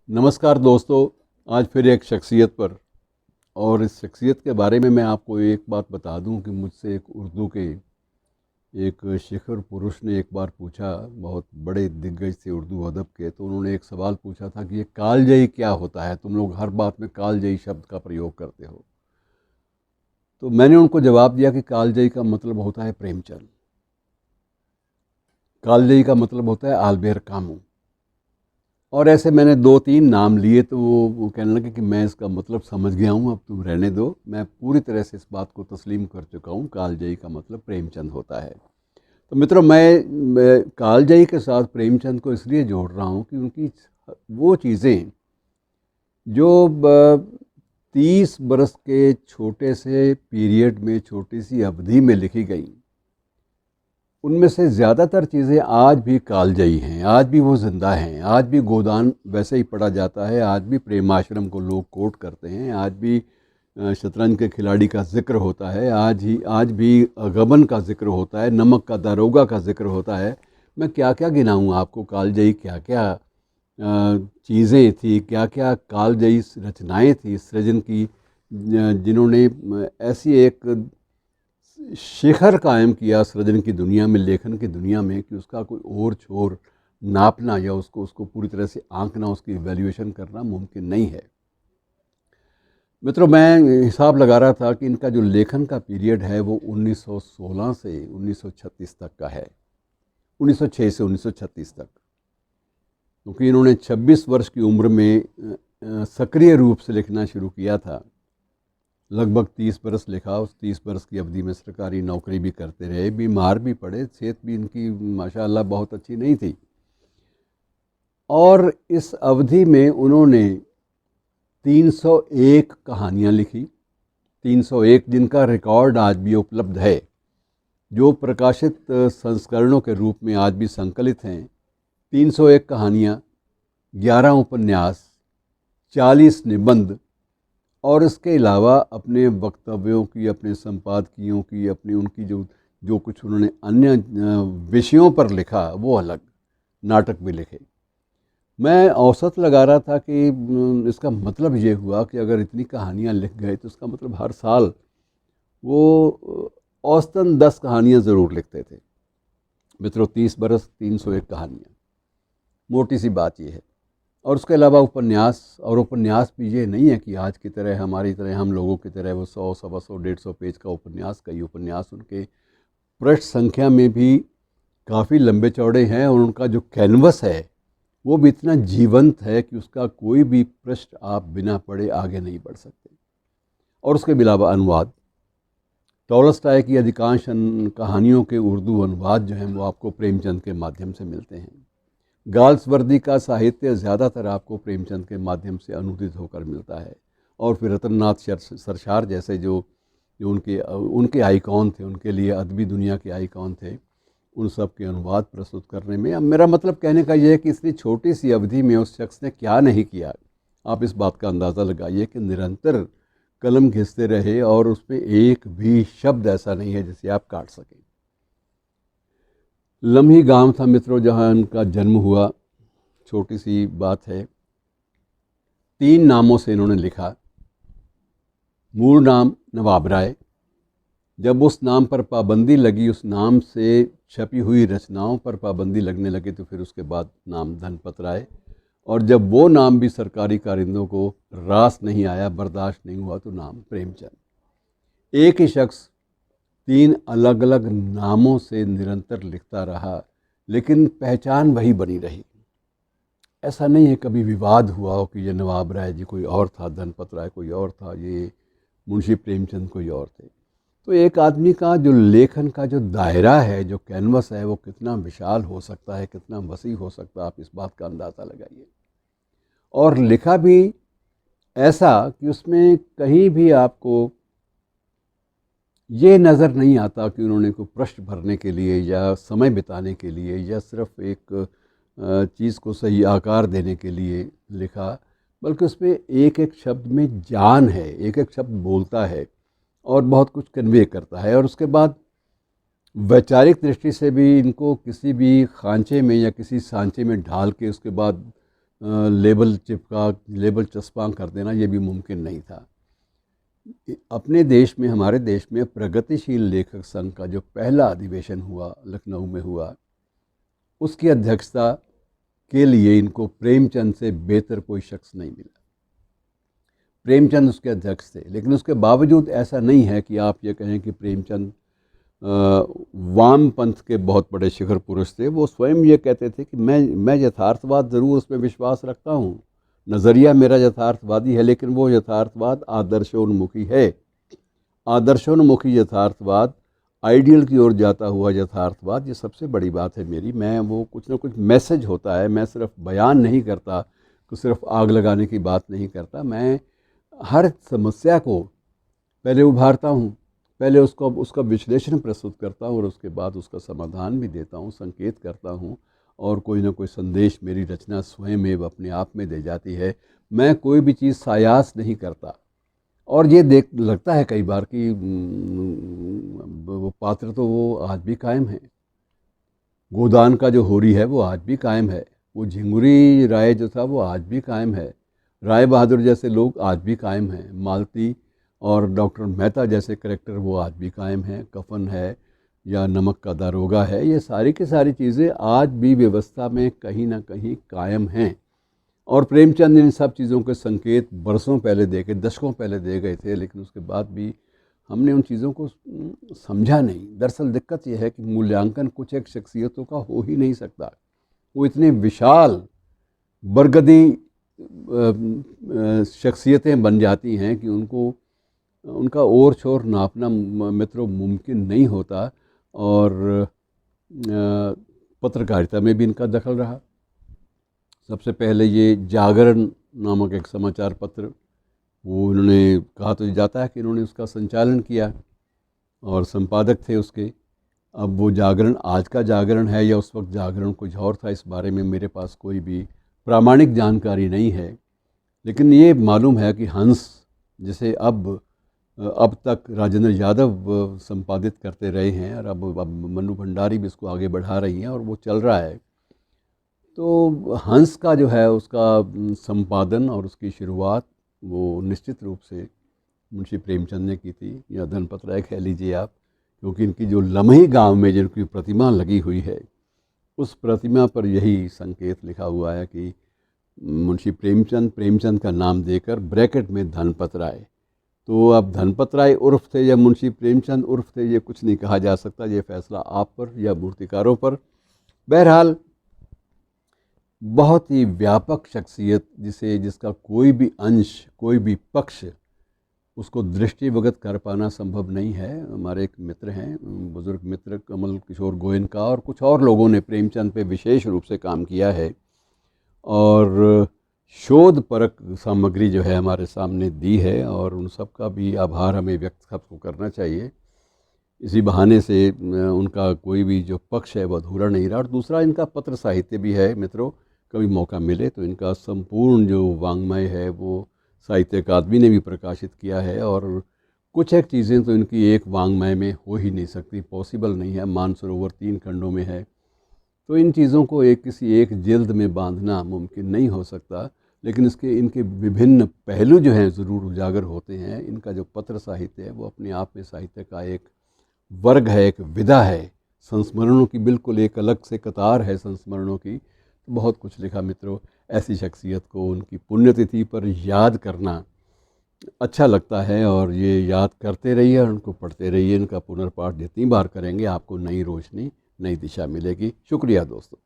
नमस्कार दोस्तों। आज फिर एक शख्सियत पर, और इस शख्सियत के बारे में मैं आपको एक बात बता दूं कि मुझसे एक उर्दू के एक शिखर पुरुष ने एक बार पूछा, बहुत बड़े दिग्गज थे उर्दू अदब के। तो उन्होंने एक सवाल पूछा था कि ये कालजयी क्या होता है, तुम लोग हर बात में कालजयी शब्द का प्रयोग करते हो। तो मैंने उनको जवाब दिया कि कालजयी का मतलब होता है प्रेमचंद। कालजयी का मतलब होता है आलबेर कामू। और ऐसे मैंने दो तीन नाम लिए, तो वो कहने लगे कि मैं इसका मतलब समझ गया हूँ, अब तुम रहने दो, मैं पूरी तरह से इस बात को तस्लीम कर चुका हूँ। कालजयी का मतलब प्रेमचंद होता है। तो मित्रों, मैं कालजयी के साथ प्रेमचंद को इसलिए जोड़ रहा हूँ कि उनकी वो चीज़ें जो 30 बरस के छोटे से पीरियड में, छोटी सी अवधि में लिखी गई, उनमें से ज़्यादातर चीज़ें आज भी कालजयी हैं, आज भी वो ज़िंदा हैं। आज भी गोदान वैसे ही पढ़ा जाता है, आज भी प्रेमाश्रम को लोग कोट करते हैं, आज भी शतरंज के खिलाड़ी का जिक्र होता है, आज भी गबन का जिक्र होता है, नमक का दारोगा का जिक्र होता है। मैं क्या क्या गिनाऊँ आपको, कालजयी क्या क्या चीज़ें थी, क्या क्या कालजयी रचनाएं थी सृजन की, जिन्होंने ऐसी एक शिखर कायम किया सृजन की दुनिया में, लेखन की दुनिया में, कि उसका कोई और छोर नापना या उसको उसको पूरी तरह से आंकना, उसकी वैल्यूएशन करना मुमकिन नहीं है। मित्रों, मैं हिसाब लगा रहा था कि इनका जो लेखन का पीरियड है वो 1916 से 1936 तक का है, 1906 से 1936 तक। क्योंकि इन्होंने 26 वर्ष की उम्र में सक्रिय रूप से लिखना शुरू किया था। लगभग 30 बरस लिखा। उस 30 बरस की अवधि में सरकारी नौकरी भी करते रहे, बीमार भी पड़े, सेहत भी इनकी माशाअल्लाह बहुत अच्छी नहीं थी। और इस अवधि में उन्होंने 301 कहानियाँ लिखी। 301 जिनका रिकॉर्ड आज भी उपलब्ध है, जो प्रकाशित संस्करणों के रूप में आज भी संकलित हैं। 301 कहानियाँ, 11 उपन्यास, 40 निबंध, और इसके अलावा अपने वक्तव्यों की, अपने संपादकियों की, अपनी उनकी जो जो कुछ उन्होंने अन्य विषयों पर लिखा वो अलग, नाटक भी लिखे। मैं औसत लगा रहा था कि इसका मतलब ये हुआ कि अगर इतनी कहानियाँ लिख गए तो इसका मतलब हर साल वो औसतन 10 कहानियाँ ज़रूर लिखते थे। मित्रों, 30 बरस, 301 कहानियाँ, मोटी सी बात ये है। और उसके अलावा उपन्यास, और उपन्यास भी ये नहीं है कि आज की तरह, हमारी तरह, हम लोगों की तरह वो 100, 125, 150 पेज का उपन्यास। कई उपन्यास उनके पृष्ठ संख्या में भी काफ़ी लंबे चौड़े हैं, और उनका जो कैनवस है वो भी इतना जीवंत है कि उसका कोई भी पृष्ठ आप बिना पढ़े आगे नहीं बढ़ सकते। और उसके अलावा अनुवाद, टॉलस्टॉय की अधिकांश कहानियों के उर्दू अनुवाद जो हैं वो आपको प्रेमचंद के माध्यम से मिलते हैं। गाल्सवर्दी का साहित्य ज़्यादातर आपको प्रेमचंद के माध्यम से अनूदित होकर मिलता है। और फिर रतननाथ सरशार जैसे जो जो उनके उनके आइकॉन थे, उनके लिए अदबी दुनिया के आइकॉन थे, उन सब के अनुवाद प्रस्तुत करने में, अब मेरा मतलब कहने का यह है कि इतनी छोटी सी अवधि में उस शख्स ने क्या नहीं किया। आप इस बात का अंदाज़ा लगाइए कि निरंतर कलम घिसते रहे, और उसमें एक भी शब्द ऐसा नहीं है जिसे आप काट सकें। लम्ही गांव था मित्रों जहां उनका जन्म हुआ, छोटी सी बात है। 3 नामों से इन्होंने लिखा। मूल नाम नवाब राय। जब उस नाम पर पाबंदी लगी, उस नाम से छपी हुई रचनाओं पर पाबंदी लगने लगी, तो फिर उसके बाद नाम धनपत राय। और जब वो नाम भी सरकारी कारिंदों को रास नहीं आया, बर्दाश्त नहीं हुआ, तो नाम प्रेमचंद। एक ही शख्स 3 अलग अलग नामों से निरंतर लिखता रहा, लेकिन पहचान वही बनी रही। ऐसा नहीं है कभी विवाद हुआ हो कि ये नवाब राय जी कोई और था, धनपत राय कोई और था, ये मुंशी प्रेमचंद कोई और थे। तो एक आदमी का जो लेखन का जो दायरा है, जो कैनवस है, वो कितना विशाल हो सकता है, कितना वसी हो सकता है, आप इस बात का अंदाज़ा लगाइए। और लिखा भी ऐसा कि उसमें कहीं भी आपको ये नज़र नहीं आता कि उन्होंने कोई पृष्ठ भरने के लिए या समय बिताने के लिए या सिर्फ एक चीज़ को सही आकार देने के लिए लिखा, बल्कि उसमें एक एक शब्द में जान है, एक एक शब्द बोलता है और बहुत कुछ कन्वे करता है। और उसके बाद वैचारिक दृष्टि से भी इनको किसी भी खांचे में या किसी सांचे में ढाल के उसके बाद लेबल चिपका, लेबल चस्पा कर देना ये भी मुमकिन नहीं था। अपने देश में, हमारे देश में प्रगतिशील लेखक संघ का जो पहला अधिवेशन हुआ, लखनऊ में हुआ, उसकी अध्यक्षता के लिए इनको प्रेमचंद से बेहतर कोई शख्स नहीं मिला। प्रेमचंद उसके अध्यक्ष थे, लेकिन उसके बावजूद ऐसा नहीं है कि आप ये कहें कि प्रेमचंद वाम पंथ के बहुत बड़े शिखर पुरुष थे। वो स्वयं ये कहते थे कि मैं यथार्थवाद ज़रूर उसमें विश्वास रखता हूँ, नज़रिया मेरा यथार्थवादी है, लेकिन वो यथार्थवाद आदर्शोन्मुखी है। आदर्शोन्मुखी यथार्थवाद, आइडियल की ओर जाता हुआ यथार्थवाद, ये सबसे बड़ी बात है मेरी। मैं वो कुछ ना कुछ मैसेज होता है, मैं सिर्फ बयान नहीं करता, तो सिर्फ आग लगाने की बात नहीं करता। मैं हर समस्या को पहले उभारता हूँ, पहले उसका विश्लेषण प्रस्तुत करता हूँ और उसके बाद उसका समाधान भी देता हूँ, संकेत करता हूँ, और कोई ना कोई संदेश मेरी रचना स्वयं अपने आप में दे जाती है। मैं कोई भी चीज़ सायास नहीं करता। और ये देख लगता है कई बार कि वो पात्र तो वो आज भी कायम है। गोदान का जो होरी है वो आज भी कायम है। वो झिंगुरी राय जो था वो आज भी कायम है। राय बहादुर जैसे लोग आज भी कायम हैं। मालती और डॉक्टर मेहता जैसे करेक्टर वो आज भी कायम हैं। कफन है या नमक का दारोगा है, ये सारी की सारी चीज़ें आज भी व्यवस्था में कहीं ना कहीं कायम हैं। और प्रेमचंद इन सब चीज़ों के संकेत बरसों पहले दे गए, दशकों पहले दे गए थे, लेकिन उसके बाद भी हमने उन चीज़ों को समझा नहीं। दरअसल दिक्कत यह है कि मूल्यांकन कुछ एक शख्सियतों का हो ही नहीं सकता। वो इतने विशाल बरगदी शख्सियतें बन जाती हैं कि उनका ओर छोर नापना मित्रों मुमकिन नहीं होता। और पत्रकारिता में भी इनका दखल रहा। सबसे पहले ये जागरण नामक एक समाचार पत्र, वो इन्होंने कहा तो जाता है कि इन्होंने उसका संचालन किया और संपादक थे उसके। अब वो जागरण आज का जागरण है या उस वक्त जागरण कुछ और था, इस बारे में मेरे पास कोई भी प्रामाणिक जानकारी नहीं है। लेकिन ये मालूम है कि हंस, जिसे अब तक राजेंद्र यादव संपादित करते रहे हैं, और अब मन्नू भंडारी भी इसको आगे बढ़ा रही हैं और वो चल रहा है। तो हंस का जो है उसका संपादन और उसकी शुरुआत वो निश्चित रूप से मुंशी प्रेमचंद ने की थी, या धनपत राय कह लीजिए आप, क्योंकि इनकी जो लम्ही गांव में जिनकी प्रतिमा लगी हुई है, उस प्रतिमा पर यही संकेत लिखा हुआ है कि मुंशी प्रेमचंद का नाम देकर ब्रैकेट में धनपत राय। तो अब धनपत राय उर्फ थे या मुंशी प्रेमचंद उर्फ थे, ये कुछ नहीं कहा जा सकता। ये फैसला आप पर या मूर्तिकारों पर। बहरहाल बहुत ही व्यापक शख्सियत, जिसका कोई भी अंश, कोई भी पक्ष उसको दृष्टिवगत कर पाना संभव नहीं है। हमारे एक मित्र हैं, बुज़ुर्ग मित्र कमल किशोर गोयनका, और कुछ और लोगों ने प्रेमचंद पे विशेष रूप से काम किया है और शोध परक सामग्री जो है हमारे सामने दी है, और उन सब का भी आभार हमें व्यक्त सबको करना चाहिए। इसी बहाने से उनका कोई भी जो पक्ष है वो अधूरा नहीं रहा। और दूसरा, इनका पत्र साहित्य भी है मित्रों, कभी मौका मिले तो इनका संपूर्ण जो वाङ्मय है वो साहित्य अकादमी ने भी प्रकाशित किया है। और कुछ एक चीज़ें तो इनकी एक वाङ्मय में हो ही नहीं सकती, पॉसिबल नहीं है। मानसरोवर 3 खंडों में है, तो इन चीज़ों को किसी एक जिल्द में बांधना मुमकिन नहीं हो सकता। लेकिन इनके विभिन्न पहलू जो हैं ज़रूर उजागर होते हैं। इनका जो पत्र साहित्य है वो अपने आप में साहित्य का एक वर्ग है, एक विधा है। संस्मरणों की बिल्कुल एक अलग से कतार है संस्मरणों की। तो बहुत कुछ लिखा मित्रों। ऐसी शख्सियत को उनकी पुण्यतिथि पर याद करना अच्छा लगता है, और ये याद करते रहिए और उनको पढ़ते रहिए। इनका पुनर्पाठ जितनी बार करेंगे आपको नई रोशनी, नई दिशा मिलेगी। शुक्रिया दोस्तों।